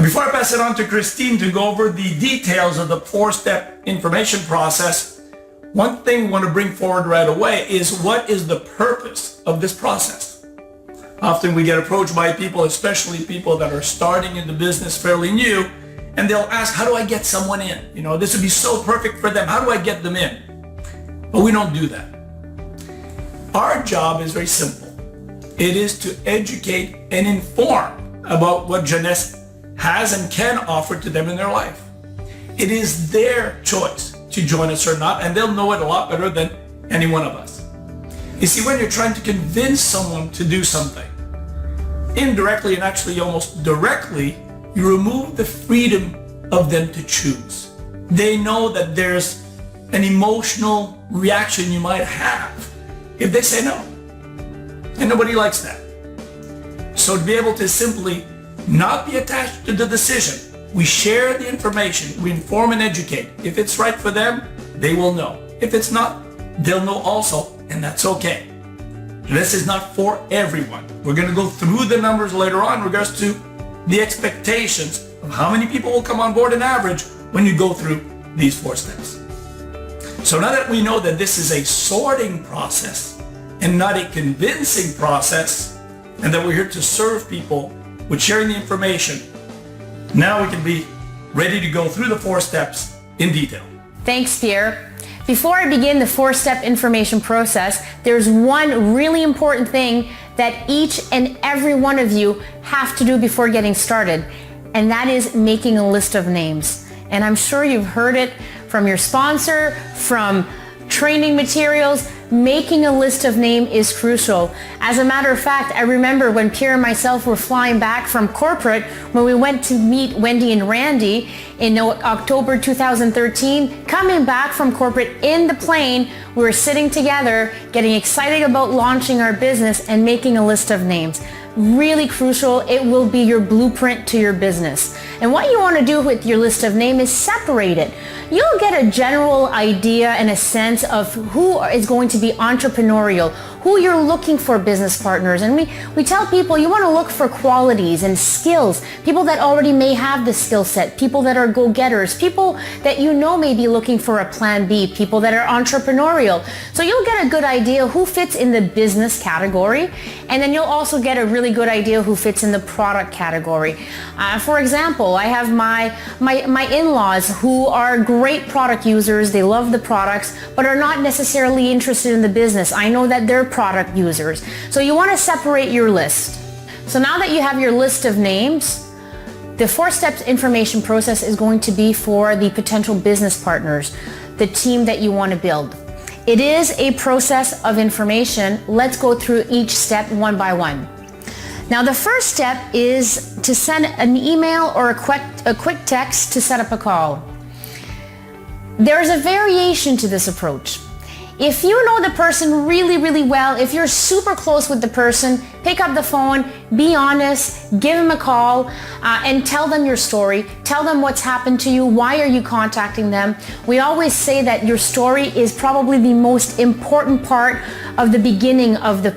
before I pass it on to Christine to go over the details of the 4-step information process, one thing I want to bring forward right away is what is the purpose of this process? Often we get approached by people, especially people that are starting in the business fairly new, and they'll ask, how do I get someone in? This would be so perfect for them. How do I get them in? But we don't do that. Our job is very simple. It is to educate and inform about what Jeunesse has and can offer to them in their life. It is their choice to join us or not, and they'll know it a lot better than any one of us. You see, when you're trying to convince someone to do something, indirectly and actually almost directly, you remove the freedom of them to choose. They know that there's an emotional reaction you might have if they say no. And nobody likes that. So to be able to simply not be attached to the decision, we share the information, we inform and educate. If it's right for them, they will know. If it's not, they'll know also, and that's okay. This is not for everyone. We're going to go through the numbers later on in regards to the expectations of how many people will come on board on average when you go through these 4 steps. So now that we know that this is a sorting process and not a convincing process, and that we're here to serve people with sharing the information, now we can be ready to go through the 4 steps in detail. Thanks, Pierre. Before I begin the 4-step information process, there's one really important thing that each and every one of you have to do before getting started, and that is making a list of names. And I'm sure you've heard it from your sponsor, from training materials. Making a list of names is crucial. As a matter of fact, I remember when Pierre and myself were flying back from corporate, when we went to meet Wendy and Randy in October 2013, coming back from corporate in the plane, we were sitting together, getting excited about launching our business and making a list of names. Really crucial. It will be your blueprint to your business. And what you want to do with your list of names is separate it. You'll get a general idea and a sense of who is going to be entrepreneurial, who you're looking for business partners. And we tell people you want to look for qualities and skills, people that already may have the skill set, people that are go-getters, people that may be looking for a plan B, people that are entrepreneurial. So you'll get a good idea who fits in the business category, and then you'll also get a really good idea who fits in the product category. For example, I have my in-laws who are great product users. They love the products, but are not necessarily interested in the business. I know that they're product users. So you want to separate your list. So now that you have your list of names, the 4 steps information process is going to be for the potential business partners, the team that you want to build. It is a process of information. Let's go through each step one by one. Now, the first step is to send an email or a quick text to set up a call. There's a variation to this approach. If you know the person really, really well, if you're super close with the person, pick up the phone, be honest, give them a call, and tell them your story. Tell them what's happened to you. Why are you contacting them? We always say that your story is probably the most important part of the beginning of the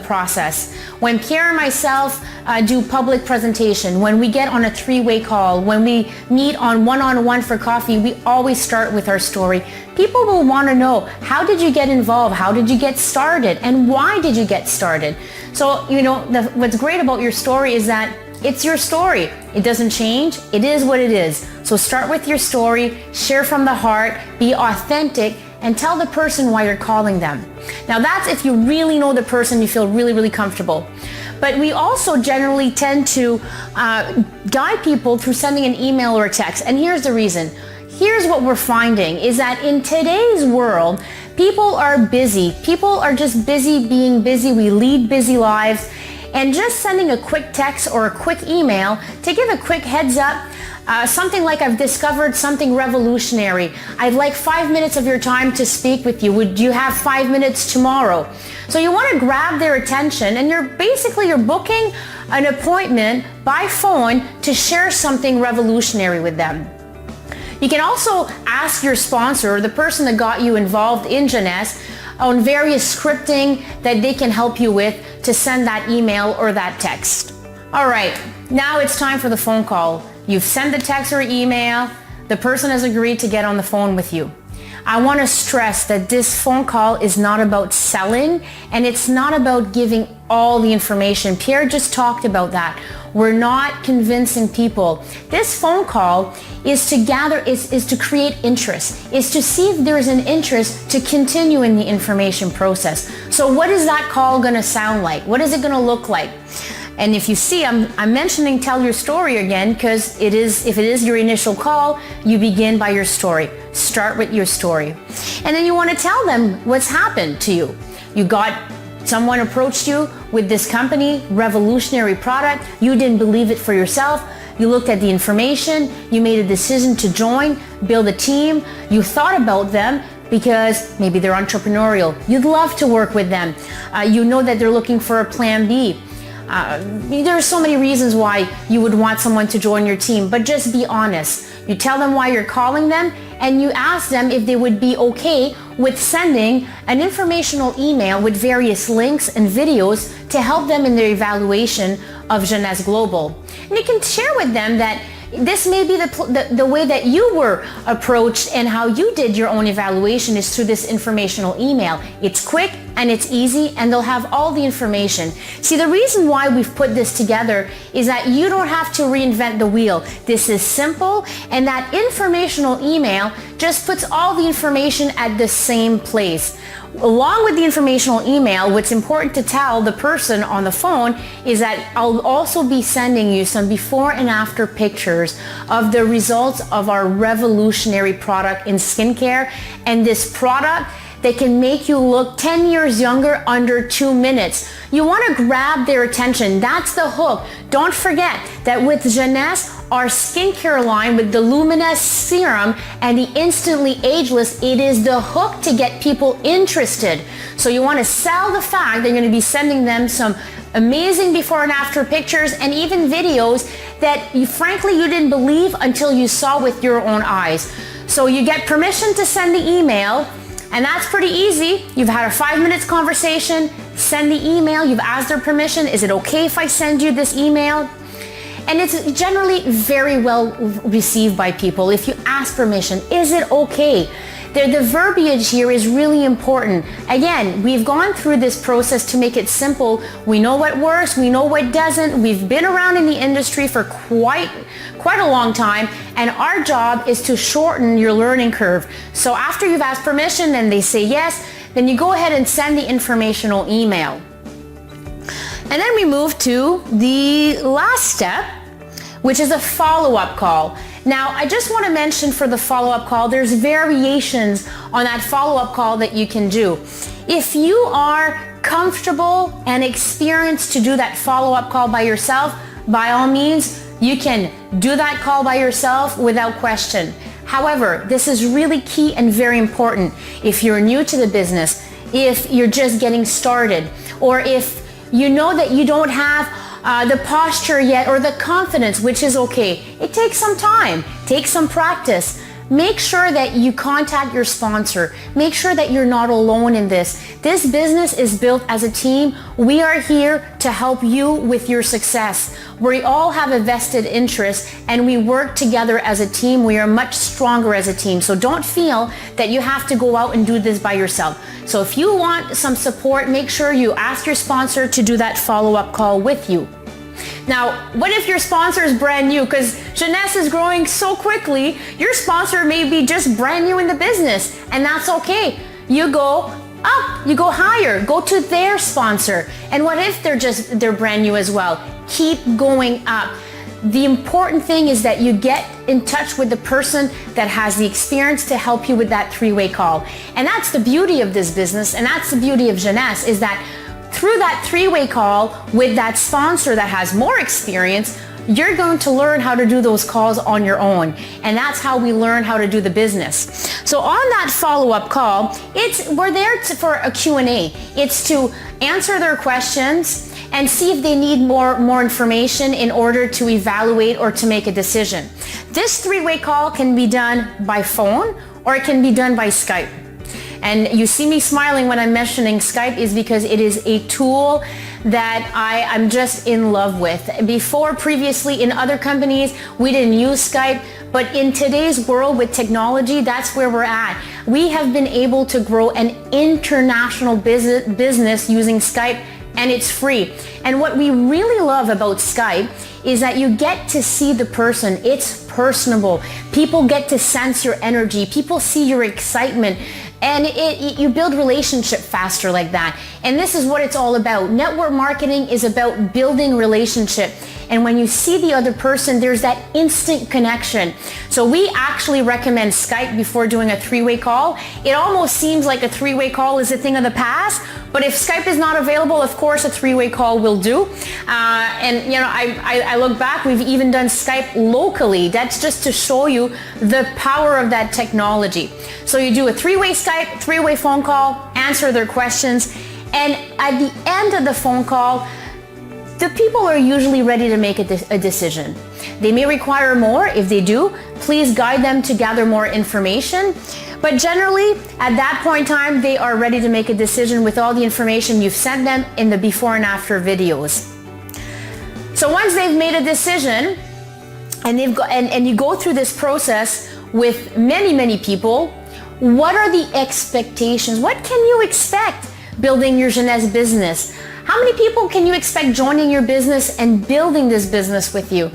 process. When Pierre and myself do public presentation, when we get on a 3-way call, when we meet on one-on-one for coffee, we always start with our story. People will want to know, how did you get involved? How did you get started? And why did you get started? So, what's great about your story is that it's your story. It doesn't change. It is what it is. So start with your story, share from the heart, be authentic, and tell the person why you're calling them. Now that's if you really know the person, you feel really, really comfortable. But we also generally tend to guide people through sending an email or a text. And here's the reason. Here's what we're finding is that in today's world, people are busy. People are just busy being busy. We lead busy lives. And just sending a quick text or a quick email to give a quick heads up, something like, I've discovered something revolutionary. I'd like 5 minutes of your time to speak with you. Would you have 5 minutes tomorrow? So you want to grab their attention, and you're booking an appointment by phone to share something revolutionary with them. You can also ask your sponsor, or the person that got you involved in Jeunesse, on various scripting that they can help you with to send that email or that text. All right, now it's time for the phone call. You've sent the text or email. The person has agreed to get on the phone with you. I want to stress that this phone call is not about selling, and it's not about giving all the information. Pierre just talked about that. We're not convincing people. This phone call is to gather, is to create interest, is to see if there's an interest to continue in the information process. So what is that call going to sound like? What is it going to look like? And if you see, I'm mentioning tell your story again, because if it is your initial call, you begin by your story. Start with your story. And then you want to tell them what's happened to you. Someone approached you with this company, revolutionary product. You didn't believe it for yourself. You looked at the information. You made a decision to join, build a team. You thought about them because maybe they're entrepreneurial. You'd love to work with them. You know that they're looking for a plan B. There are so many reasons why you would want someone to join your team, but just be honest. You tell them why you're calling them, and you ask them if they would be okay with sending an informational email with various links and videos to help them in their evaluation of Jeunesse Global. And you can share with them that this may be the way that you were approached, and how you did your own evaluation is through this informational email. It's quick and it's easy, and they'll have all the information. See, the reason why we've put this together is that you don't have to reinvent the wheel. This is simple, and that informational email just puts all the information at the same place. Along with the informational email, what's important to tell the person on the phone is that I'll also be sending you some before and after pictures of the results of our revolutionary product in skincare. And this product that can make you look 10 years younger under 2 minutes. You want to grab their attention. That's the hook. Don't forget that with Jeunesse, our skincare line with the Luminous Serum and the Instantly Ageless, it is the hook to get people interested. So you want to sell the fact that you're going to be sending them some amazing before and after pictures and even videos that frankly you didn't believe until you saw with your own eyes. So you get permission to send the email. And that's pretty easy. You've had a 5 minutes conversation, send the email, you've asked their permission. Is it okay if I send you this email? And it's generally very well received by people. If you ask permission, is it okay? The verbiage here is really important. Again, we've gone through this process to make it simple. We know what works, we know what doesn't. We've been around in the industry for quite a long time, and our job is to shorten your learning curve. So after you've asked permission and they say yes, then you go ahead and send the informational email. And then we move to the last step, which is a follow-up call. Now, I just want to mention for the follow-up call, there's variations on that follow-up call that you can do. If you are comfortable and experienced to do that follow-up call by yourself, by all means, you can do that call by yourself without question. However, this is really key and very important. If you're new to the business, if you're just getting started, or if you know that you don't have the posture yet or the confidence, which is okay. It takes some time, takes some practice. Make sure that you contact your sponsor. Make sure that you're not alone in this. This business is built as a team. We are here to help you with your success. We all have a vested interest and we work together as a team. We are much stronger as a team. So don't feel that you have to go out and do this by yourself. So if you want some support, make sure you ask your sponsor to do that follow-up call with you. Now, what if your sponsor is brand new? Because Jeunesse is growing so quickly, your sponsor may be just brand new in the business, and that's okay. You go up, you go higher, go to their sponsor. And what if they're brand new as well? Keep going up. The important thing is that you get in touch with the person that has the experience to help you with that three-way call. And that's the beauty of this business, and that's the beauty of Jeunesse, is that through that three-way call with that sponsor that has more experience, you're going to learn how to do those calls on your own. And that's how we learn how to do the business. So on that follow-up call, we're there for a Q&A. It's to answer their questions and see if they need more information in order to evaluate or to make a decision. This three-way call can be done by phone or it can be done by Skype. And you see me smiling when I'm mentioning Skype is because it is a tool that I'm just in love with. Previously in other companies, we didn't use Skype, but in today's world with technology, that's where we're at. We have been able to grow an international business using Skype, and it's free. And what we really love about Skype is that you get to see the person. It's personable. People get to sense your energy. People see your excitement. And you build relationship faster like that. And this is what it's all about. Network marketing is about building relationship. And when you see the other person, there's that instant connection. So we actually recommend Skype before doing a three-way call. It almost seems like a three-way call is a thing of the past, but if Skype is not available, of course a three-way call will do. And you know, I look back, we've even done Skype locally. That's just to show you the power of that technology. So you do a three-way Skype, three-way phone call, answer their questions, and at the end of the phone call, the people are usually ready to make a decision. They may require more. If they do, please guide them to gather more information. But generally, at that point in time, they are ready to make a decision with all the information you've sent them in the before and after videos. So once they've made a decision, and you go through this process with many people, what are the expectations? What can you expect building your Jeunesse business? How many people can you expect joining your business and building this business with you?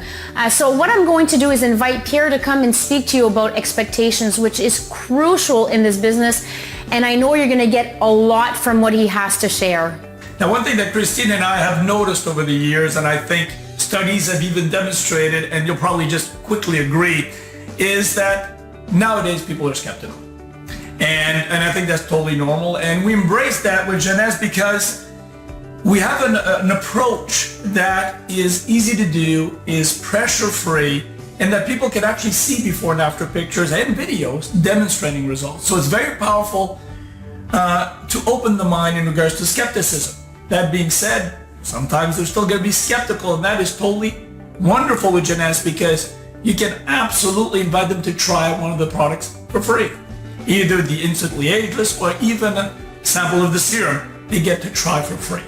So what I'm going to do is invite Pierre to come and speak to you about expectations, which is crucial in this business. And I know you're going to get a lot from what he has to share. Now, one thing that Christine and I have noticed over the years, and I think studies have even demonstrated, and you'll probably just quickly agree, is that nowadays people are skeptical. And I think that's totally normal. And we embrace that with Jeunesse because we have an approach that is easy to do, is pressure-free, and that people can actually see before and after pictures and videos demonstrating results. So it's very powerful to open the mind in regards to skepticism. That being said, sometimes they're still going to be skeptical, and that is totally wonderful with Jeunesse because you can absolutely invite them to try one of the products for free. Either the Instantly Ageless or even a sample of the serum they get to try for free.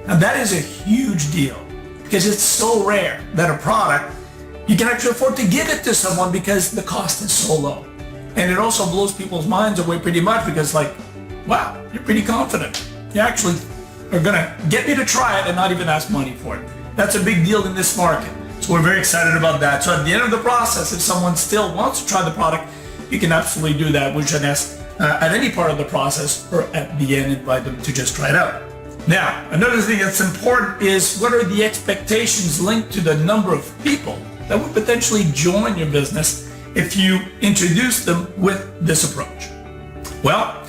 Now that is a huge deal because it's so rare that a product, you can actually afford to give it to someone because the cost is so low. And it also blows people's minds away pretty much because like, wow, you're pretty confident. You actually are gonna get me to try it and not even ask money for it. That's a big deal in this market. So we're very excited about that. So at the end of the process, if someone still wants to try the product, you can absolutely do that with Jeunesse at any part of the process or at the end, invite them to just try it out. Now, another thing that's important is what are the expectations linked to the number of people that would potentially join your business if you introduce them with this approach? Well,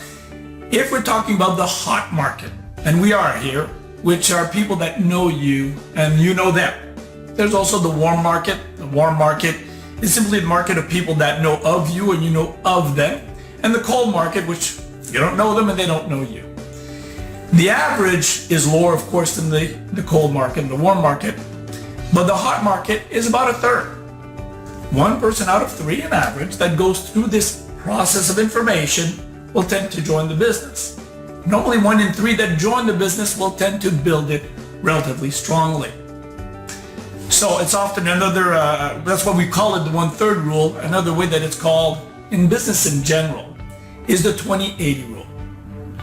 if we're talking about the hot market, and we are here, which are people that know you and you know them. There's also the warm market. The warm market is simply the market of people that know of you and you know of them. And the cold market, which you don't know them and they don't know you. The average is lower, of course, than the cold market, the warm market, but the hot market is about a third. 1 person out of 3 on average that goes through this process of information will tend to join the business. Normally 1 in 3 that join the business will tend to build it relatively strongly. So it's often another, that's what we call it, the 1/3 rule. Another way that it's called in business in general is the 20-80 rule.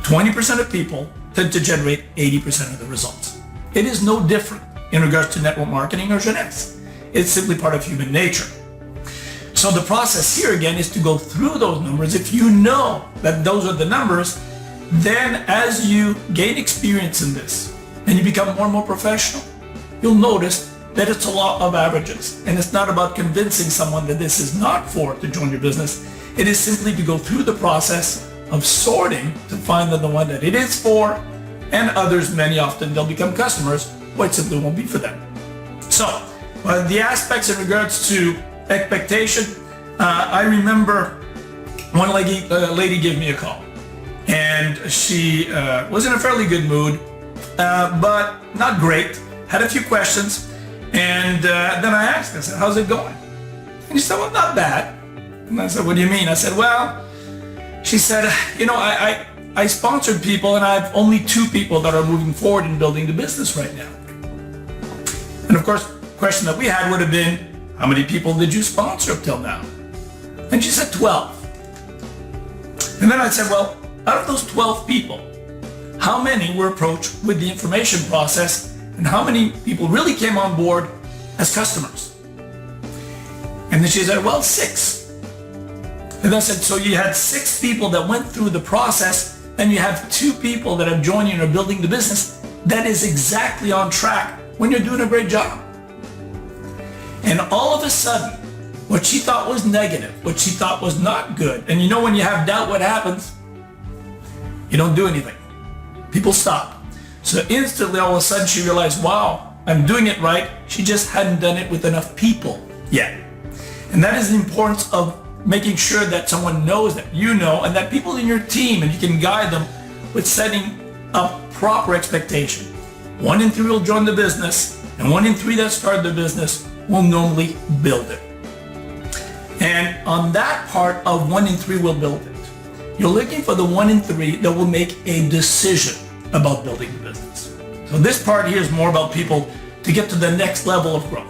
20% of people tend to generate 80% of the results. It is no different in regards to network marketing or Jeunesse. It's simply part of human nature. So the process here again is to go through those numbers. If you know that those are the numbers, then as you gain experience in this and you become more and more professional, you'll notice that it's a law of averages. And it's not about convincing someone that this is not for to join your business. It is simply to go through the process of sorting to find the one that it is for, and others, many often, they'll become customers, quite simply won't be for them. So, the aspects in regards to expectation, I remember one lady gave me a call, and she was in a fairly good mood, but not great, had a few questions, and then I asked, I said, how's it going? And she said, well, not bad. And I said, what do you mean? I said, well, she said, you know, I sponsored people, and I have only 2 people that are moving forward in building the business right now. And of course, the question that we had would have been, how many people did you sponsor up till now? And she said 12. And then I said, well, out of those 12 people, how many were approached with the information process, and how many people really came on board as customers? And then she said, well, 6. And I said, so you had 6 people that went through the process, and you have 2 people that have joined you and are building the business. That is exactly on track when you're doing a great job. And all of a sudden, what she thought was negative, what she thought was not good, and you know when you have doubt, what happens? You don't do anything. People stop. So instantly, all of a sudden, she realized, wow, I'm doing it right. She just hadn't done it with enough people yet. And that is the importance of making sure that someone knows that you know, and that people in your team, and you can guide them with setting up proper expectation. 1 in 3 will join the business, and 1 in 3 that start the business will normally build it. And on that part of 1 in 3 will build it, you're looking for the 1 in 3 that will make a decision about building the business. So this part here is more about people to get to the next level of growth.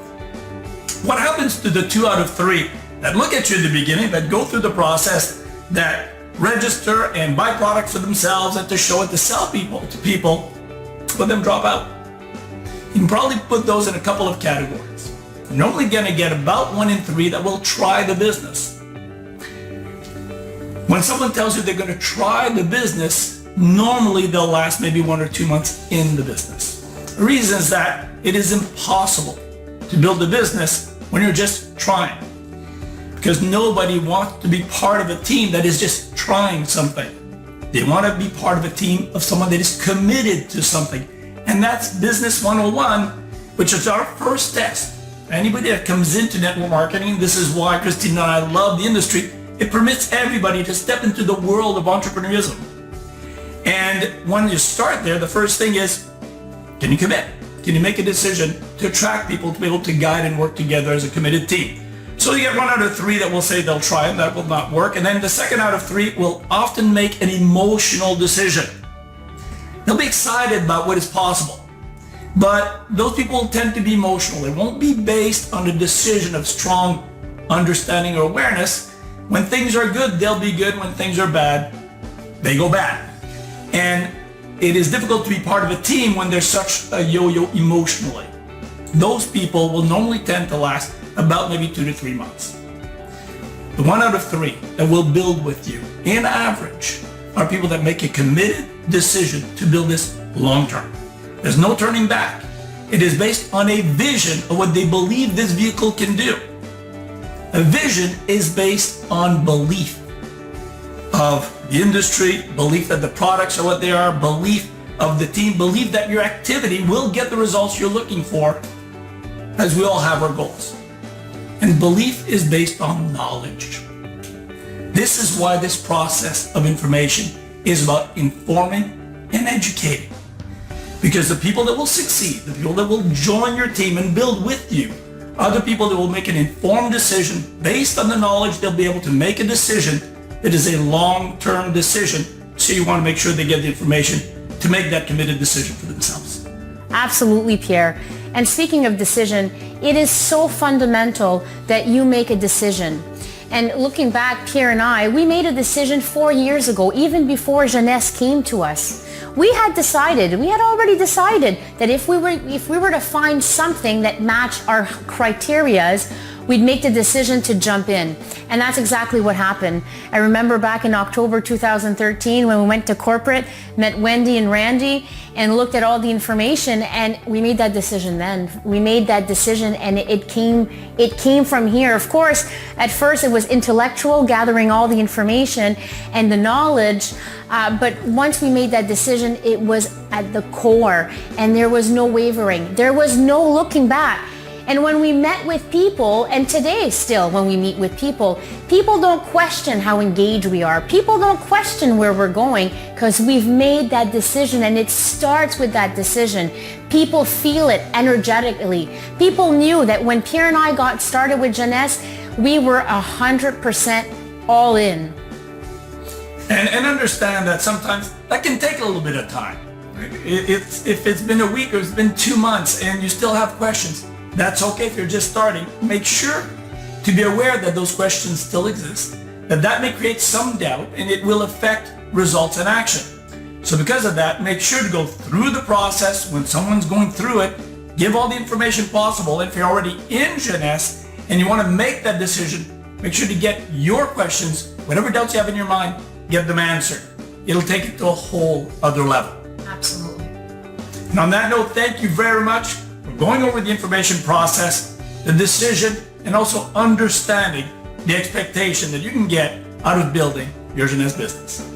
What happens to the 2 out of 3 that look at you in the beginning, that go through the process, that register and buy products for themselves and to show it, to sell to people, let them drop out? You can probably put those in a couple of categories. You're normally going to get about 1 in 3 that will try the business. When someone tells you they're going to try the business, normally they'll last maybe 1 or 2 months in the business. The reason is that it is impossible to build a business when you're just trying, because nobody wants to be part of a team that is just trying something. They want to be part of a team of someone that is committed to something. And that's Business 101, which is our first test. Anybody that comes into network marketing, this is why Christine and I love the industry. It permits everybody to step into the world of entrepreneurism. And when you start there, the first thing is, can you commit? Can you make a decision to attract people to be able to guide and work together as a committed team? So you get 1 out of 3 that will say they'll try and that will not work. And then the 2nd out of 3 will often make an emotional decision. They'll be excited about what is possible. But those people tend to be emotional. It won't be based on a decision of strong understanding or awareness. When things are good, they'll be good. When things are bad, they go bad. And it is difficult to be part of a team when there's such a yo-yo emotionally. Those people will normally tend to last about maybe 2 to 3 months. The 1 out of 3 that will build with you, in average, are people that make a committed decision to build this long term. There's no turning back. It is based on a vision of what they believe this vehicle can do. A vision is based on belief of the industry, belief that the products are what they are, belief of the team, belief that your activity will get the results you're looking for, as we all have our goals. And belief is based on knowledge. This is why this process of information is about informing and educating. Because the people that will succeed, the people that will join your team and build with you, are the people that will make an informed decision based on the knowledge. They'll be able to make a decision that is a long-term decision. So you want to make sure they get the information to make that committed decision for themselves. Absolutely, Pierre. And speaking of decision, it is so fundamental that you make a decision. And looking back, Pierre and I, we made a decision 4 years ago, even before Jeunesse came to us. We had already decided that if we were to find something that matched our criterias, we'd make the decision to jump in. And that's exactly what happened. I remember back in October 2013 when we went to corporate, met Wendy and Randy, and looked at all the information, and we made that decision then. We made that decision, and it came from here. Of course, at first it was intellectual, gathering all the information and the knowledge, but once we made that decision, it was at the core, and there was no wavering. There was no looking back. And when we met with people, and today still when we meet with people, people don't question how engaged we are. People don't question where we're going because we've made that decision, and it starts with that decision. People feel it energetically. People knew that when Pierre and I got started with Jeunesse, we were 100% all in. And understand that sometimes that can take a little bit of time. If it's been a week or it's been 2 months and you still have questions, that's okay if you're just starting. Make sure to be aware that those questions still exist, that may create some doubt and it will affect results and action. So because of that, make sure to go through the process when someone's going through it, give all the information possible. If you're already in Jeunesse and you want to make that decision, make sure to get your questions, whatever doubts you have in your mind, get them answered. It'll take it to a whole other level. Absolutely. And on that note, thank you very much for going over the information process, the decision, and also understanding the expectation that you can get out of building your Jeunesse business.